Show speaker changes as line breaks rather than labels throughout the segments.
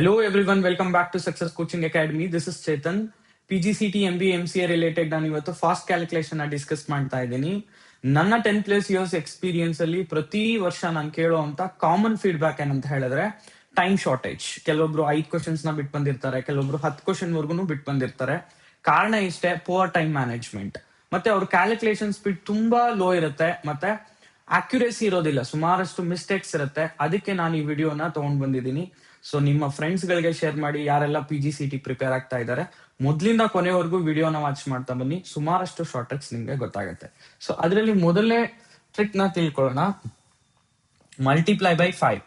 Hello everyone, welcome back to Success Coaching Academy. This is Chetan. PGCT, MBA, MCA related ನಾನು ಇವತ್ತು fast calculation discuss ಮಾಡ್ತಾ ಇದ್ದೀನಿ. ನನ್ನ 10+ years experience ಅಲ್ಲಿ ಪ್ರತಿ ವರ್ಷ ನಾನು ಕೇಳುವಂತ ಕಾಮನ್ ಫೀಡ್ಬ್ಯಾಕ್ ಏನಂತ ಹೇಳಿದ್ರೆ ಟೈಮ್ ಶಾರ್ಟೇಜ್. ಕೆಲವೊಬ್ರು 5 ಕ್ವಶನ್ಸ್ ನ ಬಿಟ್ಟು ಬಂದಿರ್ತಾರೆ, ಕೆಲವೊಬ್ರು 10 ಕ್ವಶನ್ ವರ್ಗು ಬಿಟ್ಟು ಬಂದಿರ್ತಾರೆ. ಕಾರಣ ಇಷ್ಟೇ, ಪುವರ್ ಟೈಮ್ ಮ್ಯಾನೇಜ್ಮೆಂಟ್. ಮತ್ತೆ ಅವ್ರ ಕ್ಯಾಲ್ಕುಲೇಷನ್ ಸ್ಪೀಡ್ ತುಂಬಾ ಲೋ ಇರುತ್ತೆ, ಮತ್ತೆ ಅಕ್ಯುರೇಸಿ ಇರೋದಿಲ್ಲ, ಸುಮಾರಷ್ಟು ಮಿಸ್ಟೇಕ್ಸ್ ಇರುತ್ತೆ. ಅದಕ್ಕೆ ನಾನು ಈ ವಿಡಿಯೋನ ತಗೊಂಡ್ ಬಂದಿದ್ದೀನಿ. ಸೊ ನಿಮ್ಮ ಫ್ರೆಂಡ್ಸ್ ಗಳಿಗೆ ಶೇರ್ ಮಾಡಿ, ಯಾರೆಲ್ಲ PGCT ಪ್ರಿಪೇರ್ ಆಗ್ತಾ ಇದ್ದಾರೆ. ಮೊದ್ಲಿಂದ ಕೊನೆವರೆಗೂ ವಿಡಿಯೋನ ವಾಚ್ ಮಾಡ್ತಾ ಬನ್ನಿ, ಸುಮಾರಷ್ಟು ಶಾರ್ಟ್ ಟ್ರಿಕ್ಸ್ ನಿಮ್ಗೆ ಗೊತ್ತಾಗುತ್ತೆ. ಸೊ ಅದರಲ್ಲಿ ಮೊದಲನೇ ಟ್ರಿಕ್ ನ ತಿಳ್ಕೊಳ್ಳೋಣ, multiply by 5.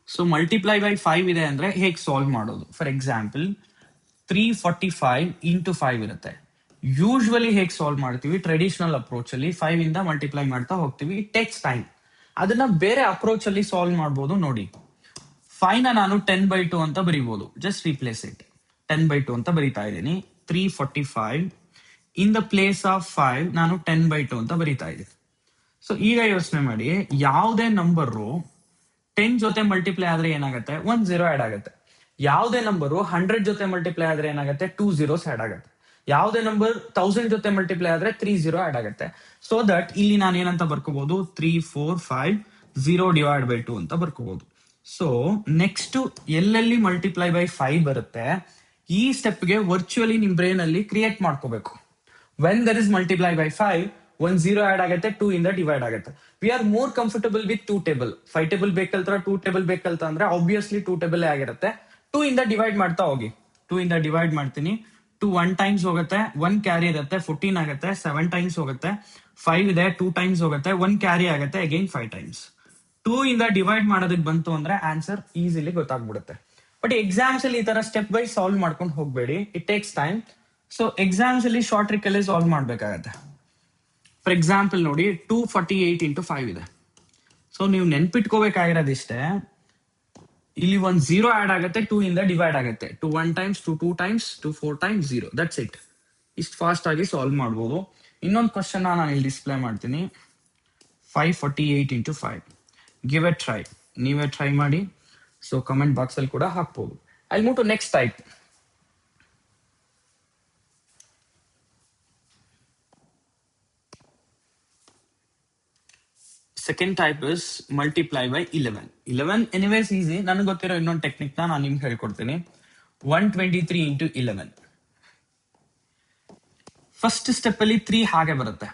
So multiply by 5 ಇದೆ ಅಂದ್ರೆ ಹೇಗೆ ಸಾಲ್ವ್ ಮಾಡೋದು? ಫಾರ್ ಎಕ್ಸಾಂಪಲ್ 345 ಇಂಟು 5 ಇರುತ್ತೆ. ಯೂಶುವಲಿ ಹೇಗೆ ಸಾಲ್ವ್ ಮಾಡ್ತೀವಿ, ಟ್ರೆಡಿಷನಲ್ ಅಪ್ರೋಚ್ ಅಲ್ಲಿ 5 ಇಂದ ಮಲ್ಟಿಪ್ಲೈ ಮಾಡ್ತಾ ಹೋಗ್ತೀವಿ. It takes time. ಅದನ್ನ ಬೇರೆ ಅಪ್ರೋಚ್ ಅಲ್ಲಿ ಸಾಲ್ವ್ ಮಾಡ್ಬೋದು. ನೋಡಿ, 5 ನಾನು 10/2 ಅಂತ ಬರೀಬಹುದು. Just replace it. 10/2 ಅಂತ ಬರೀತಾ ಇದ್ದೀನಿ. 345 ಇನ್ ದ ಪ್ಲೇಸ್ ಆಫ್ 5 ನಾನು 10/2 ಅಂತ ಬರೀತಾ ಇದ್ದೀನಿ. ಸೊ ಈಗ ಯೋಚನೆ ಮಾಡಿ, ಯಾವುದೇ ನಂಬರು 10 ಜೊತೆ ಮಲ್ಟಿಪ್ಲೈ ಆದ್ರೆ ಏನಾಗುತ್ತೆ? 1 0 ಆಡ್ ಆಗುತ್ತೆ. ಯಾವುದೇ ನಂಬರು 100 ಜೊತೆ ಮಲ್ಟಿಪ್ಲೈ ಆದ್ರೆ ಏನಾಗುತ್ತೆ? 2 zeros ಆಡ್ ಆಗುತ್ತೆ. ಯಾವುದೇ ನಂಬರ್ 1000 ಜೊತೆ ಮಲ್ಟಿಪ್ಲೈ ಆದ್ರೆ 3 0 ಆಡ್ ಆಗುತ್ತೆ. ಸೊ ದಟ್ ಇಲ್ಲಿ ನಾನು ಏನಂತ ಬರ್ಕೋಬಹುದು? 3 4 5 0 ಡಿವೈಡ್ ಬೈ 2 ಅಂತ ಬರ್ಕೋಬಹುದು. ಸೊ ನೆಕ್ಸ್ಟ್ ಎಲ್ಲೆಲ್ಲಿ ಮಲ್ಟಿಪ್ಲೈ ಬೈ 5 ಬರುತ್ತೆ, ಈ ಸ್ಟೆಪ್ಗೆ ವರ್ಚುವಲಿ ನಿಮ್ ಬ್ರೈನ್ ಅಲ್ಲಿ ಕ್ರಿಯೇಟ್ ಮಾಡ್ಕೋಬೇಕು. When there is multiply by 5, 1 0 add ಆಗುತ್ತೆ, 2 ಇಂದ ಡಿವೈಡ್ ಆಗುತ್ತೆ. We are more comfortable with 2 table. 5 table ಬೇಕಲ್ತರ 2 ಟೇಬಲ್ ಬೇಕಲ್ತ ಅಂದ್ರೆ ಆಬ್ವಿಯಸ್ಲಿ 2 ಟೇಬಲ್ ಆಗಿರುತ್ತೆ. 2 ಇಂದ ಡಿವೈಡ್ ಮಾಡ್ತಾ ಹೋಗಿ. 2 ಇಂದ ಡಿವೈಡ್ ಮಾಡ್ತೀನಿ. 2 1 ಟೈಮ್ಸ್ ಹೋಗುತ್ತೆ, 1 ಕ್ಯಾರಿ ಇರುತ್ತೆ, 14 ಆಗುತ್ತೆ. 7 ಟೈಮ್ಸ್ ಹೋಗುತ್ತೆ, 5 ಇದೆ, 2 ಟೈಮ್ಸ್ ಹೋಗುತ್ತೆ, 1 ಕ್ಯಾರಿ ಆಗುತ್ತೆ, ಅಗೈನ್ 5 ಟೈಮ್ಸ್. 2 ಇಂದ ಡಿವೈಡ್ ಮಾಡೋದಕ್ಕೆ ಬಂತು ಅಂದ್ರೆ ಆನ್ಸರ್ ಈಸಿಲಿ ಗೊತ್ತಾಗ್ಬಿಡುತ್ತೆ. ಬಟ್ ಎಕ್ಸಾಮ್ಸ್ ಅಲ್ಲಿ ಈ ತರ ಸ್ಟೆಪ್ ಬೈ ಸಾಲ್ವ್ ಮಾಡ್ಕೊಂಡು ಹೋಗ್ಬೇಡಿ, it takes time. So exams ಅಲ್ಲಿ ಶಾರ್ಟ್ ಟ್ರಿಕ್ ಅಲ್ಲಿ ಸಾಲ್ವ್ ಮಾಡ್ಬೇಕಾಗತ್ತೆ. ಫಾರ್ ಎಕ್ಸಾಂಪಲ್ ನೋಡಿ, 248 ಇಂಟು 5 ಇದೆ. ಸೊ ನೀವು ನೆನ್ಪಿಟ್ಕೋಬೇಕಾಗಿರೋದಿಷ್ಟೇ, ಇಲ್ಲಿ 1 0 ಆಡ್ ಆಗುತ್ತೆ, 2 ಇಂದ ಡಿವೈಡ್ ಆಗುತ್ತೆ. 2 1 times, 2 2 times, 2 4 times 0. That's it. ಇಷ್ಟು ಫಾಸ್ಟ್ ಆಗಿ ಸಾಲ್ವ್ ಮಾಡ್ಬೋದು. ಇನ್ನೊಂದು ಕ್ವಶನ್ ನಾನು ಇಲ್ಲಿ ಡಿಸ್ಪ್ಲೇ ಮಾಡ್ತೀನಿ. 548 ಇಂಟು 5. Give a try. ನೀವೇ ಟ್ರೈ ಮಾಡಿ. ಸೊ ಕಮೆಂಟ್ ಬಾಕ್ಸ್ ಅಲ್ಲಿ ಕೂಡ ಹಾಕ್ಬೋದು. I move to next type. Second type is multiply by 11. 11 anyways easy. ನನಗೆ ಗೊತ್ತಿರೋ ಇನ್ನೊಂದು ಟೆಕ್ನಿಕ್ ನಾನು ನಿಮ್ಗೆ ಹೇಳ್ಕೊಡ್ತೀನಿ. 123 ಇಂಟು 11. ಫಸ್ಟ್ ಸ್ಟೆಪ್ ಅಲ್ಲಿ 3 ಹಾಗೆ ಬರುತ್ತೆ.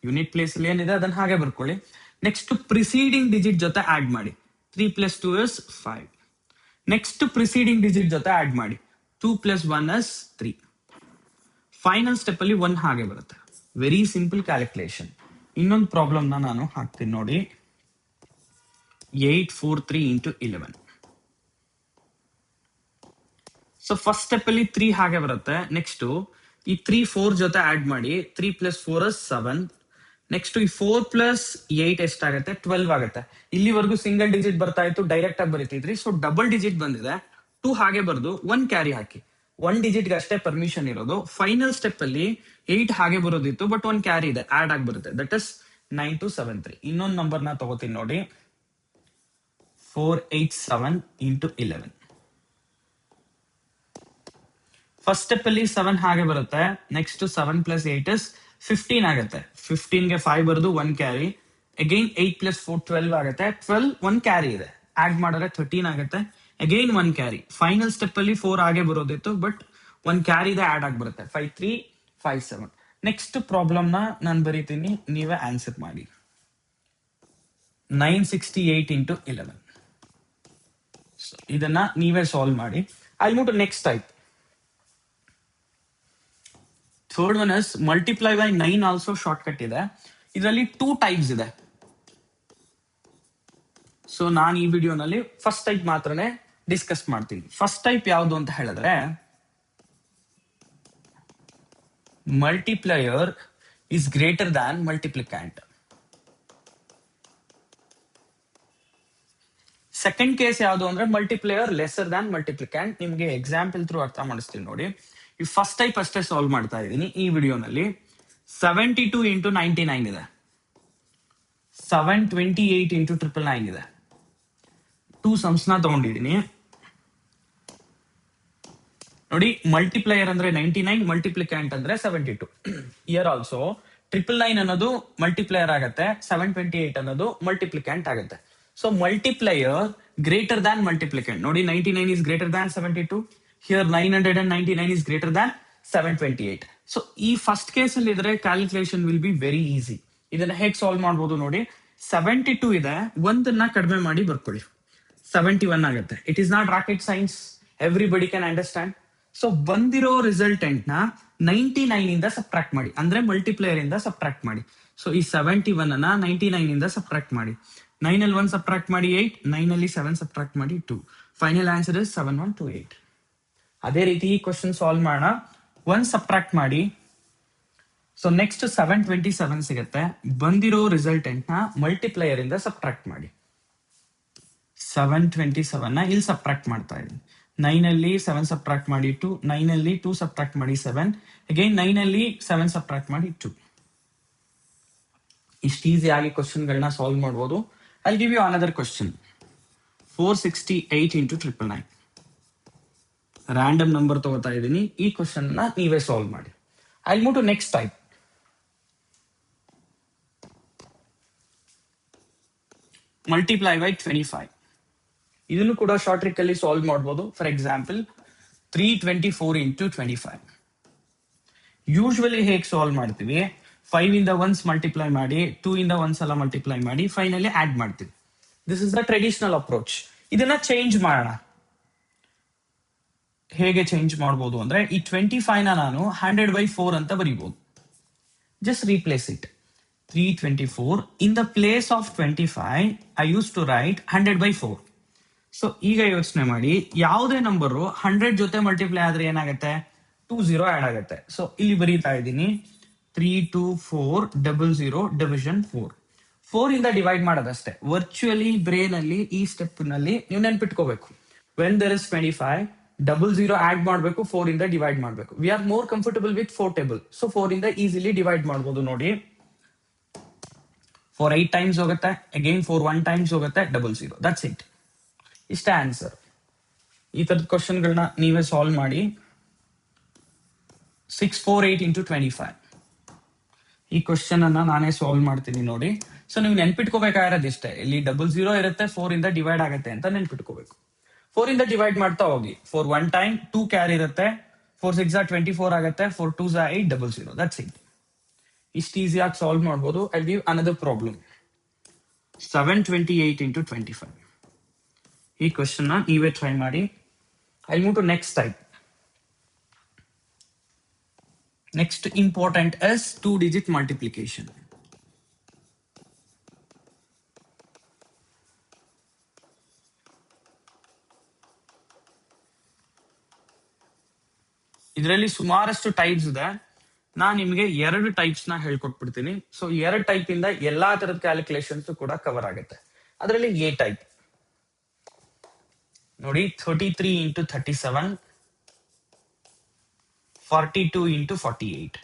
ಯೂನಿಟ್ ಪ್ಲೇಸ್ ಅಲ್ಲಿ ಏನಿದೆ ಅದನ್ನ ಹಾಗೆ ಬರ್ಕೊಳ್ಳಿ. ನೆಕ್ಸ್ಟ್ ಪ್ರಿಸೀಡಿಂಗ್ ಡಿಜಿಟ್ ಜೊತೆ ಆಡ್ ಮಾಡಿ. 3 + 2 is 5. ನೆಕ್ಸ್ಟ್ ಪ್ರಿಸೀಡಿಂಗ್ ಡಿಜಿಟ್ ಜೊತೆ ಆಡ್ ಮಾಡಿ. 2 + 1 is 3. ಫೈನಲ್ ಸ್ಟೆಪ್ ಅಲ್ಲಿ 1 ಹಾಗೆ ಬರುತ್ತೆ. Very simple calculation. ಇನ್ನೊಂದು ಪ್ರಾಬ್ಲಮ್ ನಾನು ಹಾಕ್ತೀನಿ ನೋಡಿ. 843 ಇಂಟು 11. ಸೊ ಫಸ್ಟ್ ಸ್ಟೆಪ್ ಅಲ್ಲಿ 3 ಹಾಗೆ ಬರುತ್ತೆ. ನೆಕ್ಸ್ಟ್ ಈ 3 4 ಜೊತೆ ಆಡ್ ಮಾಡಿ. 3 + 4 is 7. ನೆಕ್ಸ್ಟ್ ಈ 4 + 8 ಎಷ್ಟಾಗುತ್ತೆ? 12 ಆಗುತ್ತೆ. ಇಲ್ಲಿವರೆಗೂ ಸಿಂಗಲ್ ಡಿಜಿಟ್ ಬರ್ತಾ ಇತ್ತು, ಡೈರೆಕ್ಟ್ ಆಗಿ ಬರೀತಿದ್ರಿ. ಸೊ ಡಬಲ್ ಡಿಜಿಟ್ ಬಂದಿದೆ. 2 ಹಾಗೆ ಬರ್ದು 1 ಕ್ಯಾರಿ ಹಾಕಿ. 1 ಡಿಜಿಟ್ಗೆ ಅಷ್ಟೇ ಪರ್ಮಿಷನ್ ಇರೋದು. ಫೈನಲ್ ಸ್ಟೆಪ್ ಅಲ್ಲಿ 8 ಹಾಗೆ ಬರೋದಿತ್ತು, ಬಟ್ 1 ಕ್ಯಾರಿ ಇದೆ, ಆಡ್ ಆಗಿ ಬರುತ್ತೆ. That is 9273. ಇನ್ನೊಂದು ನಂಬರ್ ನ ತಗೋತೀನಿ ನೋಡಿ. 487 ಇಂಟು 11. ಫಸ್ಟ್ ಸ್ಟೆಪ್ ಅಲ್ಲಿ 7 ಹಾಗೆ ಬರುತ್ತೆ. ನೆಕ್ಸ್ಟ್ 7 + 8 is 15 ಆಗುತ್ತೆ. 15ಗೆ 5 ಬರೋದು, 1 ಕ್ಯಾರಿ. ಅಗೈನ್ 8 + 4 12 ಆಗುತ್ತೆ. 12 1 ಕ್ಯಾರಿ ಇದೆ, ಆಡ್ ಮಾಡಿದ್ರೆ 13 ಆಗುತ್ತೆ. Again 1 carry. ಫೈನಲ್ ಸ್ಟೆಪ್ ಅಲ್ಲಿ 4 ಹಾಗೆ ಬರೋದಿತ್ತು, ಬಟ್ 1 ಕ್ಯಾರಿ ಇದೆ, ಆಡ್ ಆಗಿ ಬರುತ್ತೆ. 5357. ನೆಕ್ಸ್ಟ್ ಪ್ರಾಬ್ಲಮ್ ನಾನು ಬರೀತೀನಿ, ನೀವೇ ಆನ್ಸರ್ ಮಾಡಿ. 968 ಇಂಟು 11. ಇದನ್ನ ನೀವೇ ಸಾಲ್ವ್ ಮಾಡಿ. I move to next type. Third one is multiply by 9. Also short cut ಇದೆ. ಇದರಲ್ಲಿ 2 ಟೈಪ್ಸ್ ಇದೆ. ಸೊ ನಾನು ಈ ವಿಡಿಯೋನಲ್ಲಿ ಫಸ್ಟ್ ಟೈಪ್ ಮಾತ್ರನೇ ಡಿಸ್ಕಸ್ ಮಾಡ್ತೀನಿ. ಫಸ್ಟ್ ಟೈಪ್ ಯಾವುದು ಅಂತ ಹೇಳಿದ್ರೆ, multiplier is greater than multiplicand. Second case ಯಾವುದು ಅಂದ್ರೆ ಮಲ್ಟಿಪ್ಲೈಯರ್ ಲೆಸರ್ ದ್ಯಾನ್ ಮಲ್ಟಿಪ್ಲಿಕ್ಯಾಂಟ್. ನಿಮ್ಗೆ ಎಕ್ಸಾಂಪಲ್ ಥ್ರೂ ಅರ್ಥ ಮಾಡಿಸ್ತೀನಿ ನೋಡಿ. ಈ ಫಸ್ಟ್ ಟೈಪ್ ಅಷ್ಟೇ ಸಾಲ್ವ್ ಮಾಡ್ತಾ ಇದ್ದೀನಿ ಈ ವಿಡಿಯೋನಲ್ಲಿ. 72 ಇಂಟು 99 ಇದೆ. 728 ಇಂಟು 999 ಇದೆ. 2 ಸಮ್ಸ್ ನ ತಗೊಂಡಿದ್ದೀನಿ. ನೋಡಿ ಮಲ್ಟಿಪ್ಲೈಯರ್ ಅಂದ್ರೆ 99, ಮಲ್ಟಿಪ್ಲಿಕ್ಯಾಂಟ್ ಅಂದ್ರೆ 72. ಇಯರ್ ಆಲ್ಸೋ 999 ಅನ್ನೋದು ಮಲ್ಟಿಪ್ಲೈಯರ್ ಆಗತ್ತೆ, 728 ಅನ್ನೋದು ಮಲ್ಟಿಪ್ಲಿಕ್ಯಾಂಟ್ ಆಗುತ್ತೆ. So multiplier greater than multiplicand. ನೋಡಿ 99 is greater than 72. Here 999 is greater than 728. So ಈ ಫಸ್ಟ್ ಕೇಸ್ ಅಲ್ಲಿ ಇದ್ರೆ calculation will be very easy. ಇದನ್ನ ಹೇಗೆ ಸಾಲ್ವ್ ಮಾಡ್ಬೋದು ನೋಡಿ. 72 ಇದೆ, ಒಂದನ್ನ ಕಡಿಮೆ ಮಾಡಿ ಬರ್ಕೊಳ್ಳಿ, 71 ಆಗುತ್ತೆ. It is not rocket science, everybody can understand. So ಬಂದಿರೋ ರಿಸಲ್ಟೆಂಟ್ ನ 99 ಇಂದ ಸಬ್ಟ್ರಾಕ್ಟ್ ಮಾಡಿ, ಅಂದ್ರೆ ಮಲ್ಟಿಪ್ಲೇಯರ್ ಇಂದ ಸಬ್ಟ್ರಾಕ್ಟ್ ಮಾಡಿ. ಸೊ ಈ 71 ಅನ್ನ 99 ಇಂದ ಸಬ್ಟ್ರಾಕ್ಟ್ ಮಾಡಿ. 9 ಅಲ್ಲಿ 1 ಸಬ್ಟ್ರಾಕ್ಟ್ ಮಾಡಿ 8, 9 ಅಲ್ಲಿ 7 ಸಬ್ಟ್ರಾಕ್ಟ್ ಮಾಡಿ 2. Final answer is 7128. ಅದೇ ರೀತಿ ಈ ಕ್ವಶನ್ ಸಾಲ್ವ್ ಮಾಡೋಣ. 1 ಸಬ್ಟ್ರಾಕ್ಟ್ ಮಾಡಿ. ಸೊ ನೆಕ್ಸ್ಟ್ 727 ಸಿಗುತ್ತೆ. ಬಂದಿರೋ ರಿಸಲ್ಟೆಂಟ್ ನ ಮಲ್ಟಿಪ್ಲೈಯರ್ ಇಂದ ಸಬ್ಟ್ರಾಕ್ಟ್ ಮಾಡಿ. 727 ನ ಇಲ್ಲಿ ಸಬ್ಟ್ರಾಕ್ಟ್ ಮಾಡ್ತಾ ಇದ್ದೀನಿ. 9 ಅಲ್ಲಿ 7 ಸಬ್ಟ್ರಾಕ್ಟ್ ಮಾಡಿ 2, 9 ಅಲ್ಲಿ 2 ಸಬ್ಟ್ರಾಕ್ಟ್ ಮಾಡಿ 7, ಅಗೈನ್ 9 ಅಲ್ಲಿ 7 ಸಬ್ಟ್ರಾಕ್ಟ್ ಮಾಡಿ 2. ಇಷ್ಟು ಈಸಿ ಆಗಿ ಕ್ವಶನ್ ಗಳನ್ನ ಸಾಲ್ವ್ ಮಾಡಬಹುದು. I give you another question. 468 into 999. Random number ತಗೋತಾ ಇದ್ದೀನಿ. ಈ ಕ್ವಶನ್ ನ ನೀವೇ ಸಾಲ್ವ್ ಮಾಡಿ. I move to next type. Multiply by 25. ಇದನ್ನು ಕೂಡ ಶಾರ್ಟ್ ಟ್ರಿಕ್ ಅಲ್ಲಿ ಸಾಲ್ವ್ ಮಾಡಬಹುದು. For example 324 into 25. ಯೂಶುವಲಿ ಹೇಗೆ ಸಾಲ್ವ್ ಮಾಡ್ತೀವಿ, 5 ಇಂದ ಒನ್ಸ್ ಮಲ್ಟಿಪ್ಲೈ ಮಾಡಿ, 2 ಇಂದ ಒಂದ್ಸಲ ಮಲ್ಟಿಪ್ಲೈ ಮಾಡಿ, ಫೈನಲಿ ಆಡ್ ಮಾಡ್ತೀವಿ. This is the traditional approach. ಇದನ್ನ ಚೇಂಜ್ ಮಾಡೋಣ. ಹೇಗೆ ಚೇಂಜ್ ಮಾಡಬಹುದು ಅಂದ್ರೆ, ಈ 25 ನ ನಾನು 100/4 ಅಂತ ಬರೀಬಹುದು. Just replace it. 324 in the place of 25 I used to write 100/4. So ಈಗ ಯೋಚನೆ ಮಾಡಿ, ಯಾವುದೇ ನಂಬರು 100 ಜೊತೆ ಮಲ್ಟಿಪ್ಲೈ ಆದ್ರೆ ಏನಾಗುತ್ತೆ, 20 ಆಡ್ ಆಗುತ್ತೆ. ಸೊ ಇಲ್ಲಿ ಬರೀತಾ ಇದ್ದೀನಿ 32400 ಡಿವಿಷನ್ 4. 4 ಇಂದ ಡಿವೈಡ್ ಮಾಡೋದಷ್ಟೇ. ವರ್ಚುವಲಿ ಬ್ರೇನ್ ಅಲ್ಲಿ ಈ ಸ್ಟೆಪ್ ನಲ್ಲಿ ನೀವು ನೆನ್ಪಿಟ್ಕೋಬೇಕು. ವೆನ್ ದರ್ ಇಸ್ 25, 00 ಆಡ್ ಮಾಡಬೇಕು, 4 ಇಂದ ಡಿವೈಡ್ ಮಾಡಬೇಕು. V are more comfortable with 4 table. So 4 ಇಂದ ಈಸಿಲಿ ಡಿವೈಡ್ ಮಾಡಬಹುದು. ನೋಡಿ 4 8 ಟೈಮ್ಸ್ ಹೋಗುತ್ತೆ, ಅಗೈನ್ 4 1 ಟೈಮ್ಸ್ ಹೋಗುತ್ತೆ, 00. That's it. ಇಷ್ಟೇ ಆನ್ಸರ್. ಈ ತರದ ಕ್ವಶನ್ ಗಳನ್ನ ನೀವೇ ಸಾಲ್ವ್ ಮಾಡಿ. 648 into 25. ಈ ಕ್ವಶನ್ ಅನ್ನ ನಾನೇ ಸಾಲ್ವ್ ಮಾಡ್ತೀನಿ ನೋಡಿ. ಸೊ ನೀವು ನೆನ್ಪಿಟ್ಕೋಬೇಕಾಗಿರೋದು ಇಷ್ಟೇ. ಇಲ್ಲಿ 00 ಇರುತ್ತೆ, 4 ಇಂದ ಡಿವೈಡ್ ಆಗುತ್ತೆ ಅಂತ ನೆನ್ಪಿಟ್ಕೋಬೇಕು. 4 ಇಂದ ಡಿವೈಡ್ ಮಾಡ್ತಾ ಹೋಗಿ. 4 1 ಟೈಮ್, 2 ಕ್ಯಾರಿ ಇರುತ್ತೆ, 4 6 24 ಆಗುತ್ತೆ, 4 2 8 00. That's it. ಇಷ್ಟು ಈಸಿಯಾಗಿ ಸಾಲ್ವ್ ಮಾಡ್ಬೋದು. I give another problem. 728 into 25. ಈ ಕ್ವಶನ್ ನ ನೀವೇ ಟ್ರೈ ಮಾಡಿ. I move to next type. Next important is 2-digit multiplication. ಇದರಲ್ಲಿ ಸುಮಾರಷ್ಟು ಟೈಪ್ಸ್ ಇದೆ. ನಾನು ನಿಮಗೆ 2 ಟೈಪ್ಸ್ ನ ಹೇಳ್ಕೊಟ್ಬಿಡ್ತೀನಿ. ಸೊ 2 ಟೈಪ್ ಇಂದ ಎಲ್ಲಾ ತರದ ಕ್ಯಾಲ್ಕುಲೇಷನ್ಸ್ ಕೂಡ ಕವರ್ ಆಗುತ್ತೆ. ಅದರಲ್ಲಿ ಎ ಟೈಪ್ ನೋಡಿ. 33 into 37, 42 into 48.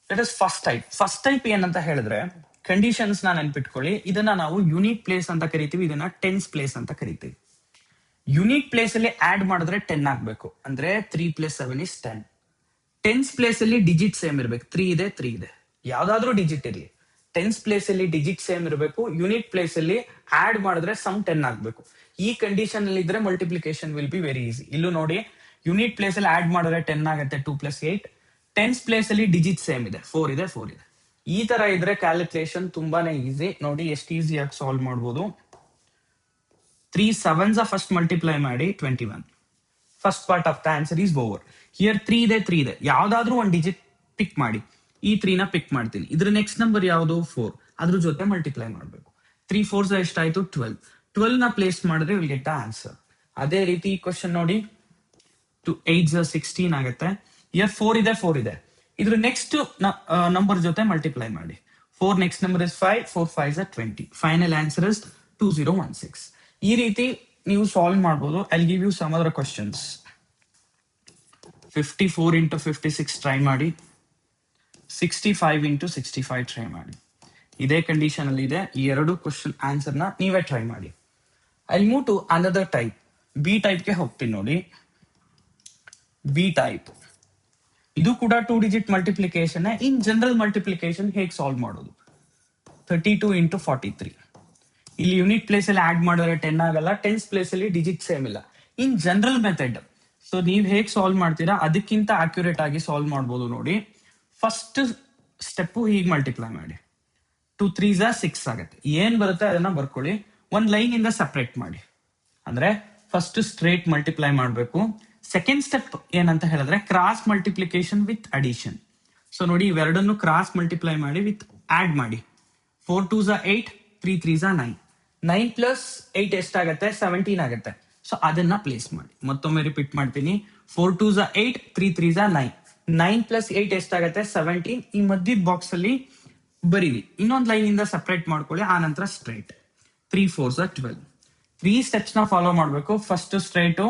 That is first type. First type ಏನಂತ ಹೇಳಿದ್ರೆ, ಕಂಡೀಷನ್ಸ್ ನ ನೆನ್ಪಿಟ್ಕೊಳ್ಳಿ. ಇದನ್ನ ನಾವು ಯೂನಿಟ್ ಪ್ಲೇಸ್ ಅಂತ ಕರಿತೀವಿ, ಇದನ್ನ ಟೆನ್ಸ್ ಪ್ಲೇಸ್ ಅಂತ ಕರಿತೀವಿ. ಯೂನಿಟ್ ಪ್ಲೇಸ್ ಅಲ್ಲಿ ಆಡ್ ಮಾಡಿದ್ರೆ 10 ಆಗ್ಬೇಕು, ಅಂದ್ರೆ 3 + 7 is 10. ಟೆನ್ಸ್ ಪ್ಲೇಸ್ ಅಲ್ಲಿ ಡಿಜಿಟ್ ಸೇಮ್ ಇರಬೇಕು. 3 ಇದೆ, 3 ಇದೆ, ಯಾವ್ದಾದ್ರೂ ಡಿಜಿಟ್ ಇರಲಿ. ಟೆನ್ಸ್ ಪ್ಲೇಸ್ ಅಲ್ಲಿ ಡಿಜಿಟ್ ಸೇಮ್ ಇರಬೇಕು. ಯೂನಿಟ್ ಪ್ಲೇಸ್ ಅಲ್ಲಿ ಆಡ್ ಮಾಡಿದ್ರೆ ಸಮ್ 10 ಆಗ್ಬೇಕು. ಈ ಕಂಡೀಷನ್ ಅಲ್ಲಿ ಇದ್ರೆ multiplication will be very easy. ಇಲ್ಲೂ ನೋಡಿ, ಯೂನಿಟ್ ಪ್ಲೇಸ್ ಅಲ್ಲಿ ಆಡ್ ಮಾಡಿದ್ರೆ 10 ಆಗುತ್ತೆ, 2 + 8. ಟೆನ್ಸ್ ಪ್ಲೇಸ್ ಅಲ್ಲಿ ಡಿಜಿಟ್ ಸೇಮ್ ಇದೆ, 4 ಇದೆ, 4 ಇದೆ. ಈ ತರ ಇದ್ರೆ ಕ್ಯಾಲ್ಕುಲೇಷನ್ ತುಂಬಾನೇ ಈಸಿ. ನೋಡಿ ಎಷ್ಟು ಈಸಿಯಾಗಿ ಸಾಲ್ವ್ ಮಾಡ್ಬೋದು. 3 7s ಫಸ್ಟ್ ಮಲ್ಟಿಪ್ಲೈ ಮಾಡಿ 21. First part of the answer is over. Here 3 ಇದೆ, 3 ಇದೆ, ಯಾವ್ದಾದ್ರೂ ಒಂದು ಡಿಜಿಟ್ ಪಿಕ್ ಮಾಡಿ. ಈ 3 ನ ಪಿಕ್ ಮಾಡ್ತೀನಿ. ಇದ್ರ ನೆಕ್ಸ್ಟ್ ನಂಬರ್ ಯಾವುದು, 4. ಅದ್ರ ಜೊತೆ ಮಲ್ಟಿಪ್ಲೈ ಮಾಡಬೇಕು. 3 4s ಎಷ್ಟಾಯ್ತು, 12. 12 ನ ಪ್ಲೇಸ್ ಮಾಡಿದ್ರೆ ವಿಲ್ ಗೆಟ್ ದ ಆನ್ಸರ್. ಅದೇ ರೀತಿ ಈ ಕ್ವಶನ್ ನೋಡಿ, 2 8s 16 ಆಗುತ್ತೆ. ಇಯರ್ 4 ಇದೆ, 4 ಇದೆ. ಇದ್ರ ನೆಕ್ಸ್ಟ್ ನಂಬರ್ ಜೊತೆ ಮಲ್ಟಿಪ್ಲೈ ಮಾಡಿ. 4 next number is 5, 4 5s 20. Final answer is 2016. ಈ ರೀತಿ ನೀವು ಸಾಲ್ವ್ ಮಾಡಬಹುದು. I give you some other questions. 54 into 56 try ಮಾಡಿ. 65 into 65 ಟ್ರೈ ಮಾಡಿ. ಇದೇ ಕಂಡೀಷನ್ ಅಲ್ಲಿ ಇದೆ. ಈ 2 ಕ್ವಶನ್ ಆನ್ಸರ್ ನ ನೀವೇ ಟ್ರೈ ಮಾಡಿ. I move to another type. B type ಗೆ ಹೋಗ್ತೀನಿ ನೋಡಿ. B type. ಇದು ಕೂಡ 2 digit multiplication. In general multiplication ಹೇಗೆ ಸಾಲ್ವ್ ಮಾಡೋದು? 32 ಇಂಟು 43. ಇಲ್ಲಿ ಯೂನಿಟ್ ಪ್ಲೇಸ್ ಅಲ್ಲಿ ಆಡ್ ಮಾಡಿದ್ರೆ 10 ಆಗಲ್ಲ, ಟೆನ್ಸ್ ಪ್ಲೇಸ್ ಅಲ್ಲಿ ಡಿಜಿಟ್ ಸೇಮ್ ಇಲ್ಲ. ಇನ್ ಜನರಲ್ ಮೆಥಡ್, ಸೊ ನೀವ್ ಹೇಗ್ ಸಾಲ್ವ್ ಮಾಡ್ತೀರಾ ಅದಕ್ಕಿಂತ ಅಕ್ಯುರೇಟ್ ಆಗಿ ಸಾಲ್ವ್ ಮಾಡ್ಬೋದು ನೋಡಿ. ಫಸ್ಟ್ ಸ್ಟೆಪ್ ಹೀಗೆ ಮಲ್ಟಿಪ್ಲೈ ಮಾಡಿ, 2 3s 6 ಆಗುತ್ತೆ. ಏನ್ ಬರುತ್ತೆ ಅದನ್ನ ಬರ್ಕೊಳ್ಳಿ, ಒಂದ್ ಲೈನ್ ಇಂದ ಸಪರೇಟ್ ಮಾಡಿ. ಅಂದ್ರೆ ಫಸ್ಟ್ ಸ್ಟ್ರೇಟ್ ಮಲ್ಟಿಪ್ಲೈ ಮಾಡಬೇಕು. ಸೆಕೆಂಡ್ ಸ್ಟೆಪ್ ಏನಂತ ಹೇಳಿದ್ರೆ cross multiplication with addition. So ನೋಡಿ ಇವೆರಡನ್ನು ಕ್ರಾಸ್ ಮಲ್ಟಿಪ್ಲೈ ಮಾಡಿ ವಿತ್ ಆಡ್ ಮಾಡಿ. 4 2s 8, 3 3s 9. 9 ಪ್ಲಸ್ 8 ಎಷ್ಟಾಗತ್ತೆ? 17 ಆಗುತ್ತೆ. ಸೊ ಅದನ್ನ ಪ್ಲೇಸ್ ಮಾಡಿ. ಮತ್ತೊಮ್ಮೆ ರಿಪೀಟ್ ಮಾಡ್ತೀನಿ. 4 2s 8, 3 3s 9. 9 ಪ್ಲಸ್ 8 ಎಷ್ಟಾಗತ್ತೆ? 17. ಈ ಮಧ್ಯದ ಬಾಕ್ಸ್ ಅಲ್ಲಿ ಬರೀರಿ. ಇನ್ನೊಂದು ಲೈನ್ ಇಂದ ಸಪರೇಟ್ ಮಾಡ್ಕೊಳ್ಳಿ, ಆ ನಂತರ ಸ್ಟ್ರೇಟ್. 3 4s 12. 3 ಸ್ಟೆಪ್ಸ್ ನ ಫಾಲೋ ಮಾಡಬೇಕು. ಫಸ್ಟ್ ಸ್ಟ್ರೇಟು,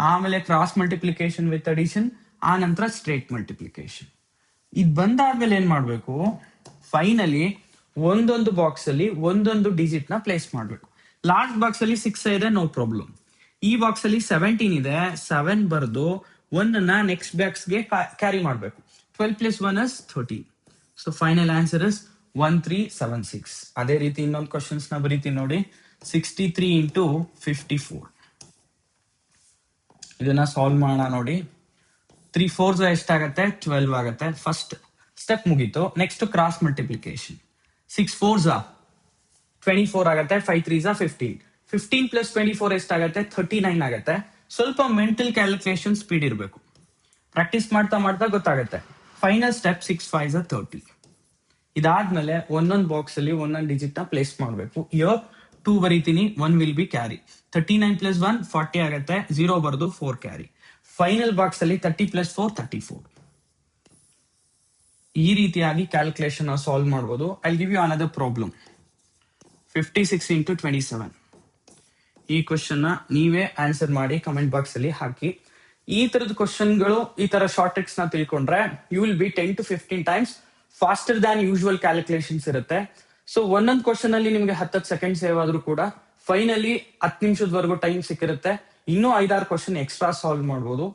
ಆಮೇಲೆ ಕ್ರಾಸ್ ಮಲ್ಟಿಪ್ಲಿಕೇಶನ್ ವಿತ್ ಅಡಿಷನ್, ಆ ನಂತರ ಸ್ಟ್ರೇಟ್ ಮಲ್ಟಿಪ್ಲಿಕೇಶನ್. ಇದು ಬಂದಾದ್ಮೇಲೆ ಏನ್ ಮಾಡ್ಬೇಕು? ಫೈನಲಿ ಒಂದೊಂದು ಬಾಕ್ಸ್ ಅಲ್ಲಿ ಒಂದೊಂದು ಡಿಜಿಟ್ ನ ಪ್ಲೇಸ್ ಮಾಡ್ಬೇಕು. ಲಾಸ್ಟ್ ಬಾಕ್ಸ್ ಅಲ್ಲಿ 6 ಇದೆ, ನೋ ಪ್ರಾಬ್ಲಮ್. ಈ ಬಾಕ್ಸ್ ಅಲ್ಲಿ 17 ಇದೆ, 7 ಬರೆದು 1 ನೆಕ್ಸ್ಟ್ ಬಾಕ್ಸ್ ಗೆ ಕ್ಯಾರಿ ಮಾಡ್ಬೇಕು. 12 plus 1 is 13. So final answer is 1376. ಅದೇ ರೀತಿ ಇನ್ನೊಂದು ಕ್ವಶನ್ಸ್ ನ ಬರೀತೀನಿ ನೋಡಿ. 63 ಇಂಟು 54. ಇದನ್ನ ಸಾಲ್ವ್ ಮಾಡೋಣ ನೋಡಿ. 3 4s ಎಷ್ಟಾಗತ್ತೆ? 12 ಆಗುತ್ತೆ. ಫಸ್ಟ್ ಸ್ಟೆಪ್ ಮುಗೀತು. Next cross multiplication. 6 4s 24 ಆಗುತ್ತೆ. 5 3s 15. 15 ಪ್ಲಸ್ 24 ಎಷ್ಟಾಗತ್ತೆ? 39 ಆಗುತ್ತೆ. ಸ್ವಲ್ಪ ಮೆಂಟಲ್ ಕ್ಯಾಲ್ಕುಲೇಷನ್ ಸ್ಪೀಡ್ ಇರಬೇಕು. ಪ್ರಾಕ್ಟೀಸ್ ಮಾಡ್ತಾ ಮಾಡ್ತಾ ಗೊತ್ತಾಗುತ್ತೆ. Final step 6 5s 30. ಇದಾದ್ಮೇಲೆ ಒಂದೊಂದು ಬಾಕ್ಸ್ ಅಲ್ಲಿ ಒಂದೊಂದು ಡಿಜಿಟ್ ನ ಪ್ಲೇಸ್ ಮಾಡಬೇಕು. ಇಯರ್ 2 ಬರೀತೀನಿ, 1 ವಿಲ್ ಬಿ ಕ್ಯಾರಿ. 39 ಪ್ಲಸ್ 1 40 ಆಗುತ್ತೆ. 0 ಬರೆದು 4 ಕ್ಯಾರಿ. ಫೈನಲ್ ಬಾಕ್ಸ್ ಅಲ್ಲಿ 30 ಪ್ಲಸ್ 4 34. ಈ ರೀತಿಯಾಗಿ ಕ್ಯಾಲ್ಕುಲೇಷನ್ ಸಾಲ್ವ್ ಮಾಡಬಹುದು. I give you another problem. 56 into 27. ಈ ಕ್ವಶನ್ ನ ನೀವೇ ಆನ್ಸರ್ ಮಾಡಿ ಕಮೆಂಟ್ ಬಾಕ್ಸ್ ಅಲ್ಲಿ ಹಾಕಿ. ಈ ತರದ ಕ್ವಶನ್ಗಳು, ಈ ತರ ಶಾರ್ಟ್ ಟ್ರಿಕ್ಸ್ ನ ತಿಳ್ಕೊಂಡ್ರೆ you will be 10 to 15 times faster than usual calculations ಇರುತ್ತೆ. ಸೊ ಒಂದೊಂದು ಕ್ವಶನ್ ಅಲ್ಲಿ ನಿಮ್ಗೆ 10 ಸೆಕೆಂಡ್ ಸೇವ್ ಆದ್ರೂ ಕೂಡ ಫೈನಲಿ 10 ನಿಮಿಷದವರೆಗೂ ಟೈಮ್ ಸಿಕ್ಕಿರುತ್ತೆ. ಇನ್ನೂ 5-6 ಕ್ವಶನ್ ಎಕ್ಸ್ಟ್ರಾ ಸಾಲ್ವ್ ಮಾಡ್ಬೋದು.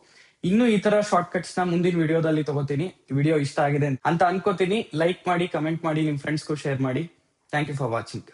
ಇನ್ನು ಈ ತರ ಶಾರ್ಟ್ ಕಟ್ಸ್ ನ ಮುಂದಿನ ವಿಡಿಯೋದಲ್ಲಿ ತಗೋತೀನಿ. ವಿಡಿಯೋ ಇಷ್ಟ ಆಗಿದೆ ಅಂತ ಅನ್ಕೋತೀನಿ. ಲೈಕ್ ಮಾಡಿ, ಕಮೆಂಟ್ ಮಾಡಿ, ನಿಮ್ ಫ್ರೆಂಡ್ಸ್ಗೂ ಶೇರ್ ಮಾಡಿ. Thank you for watching.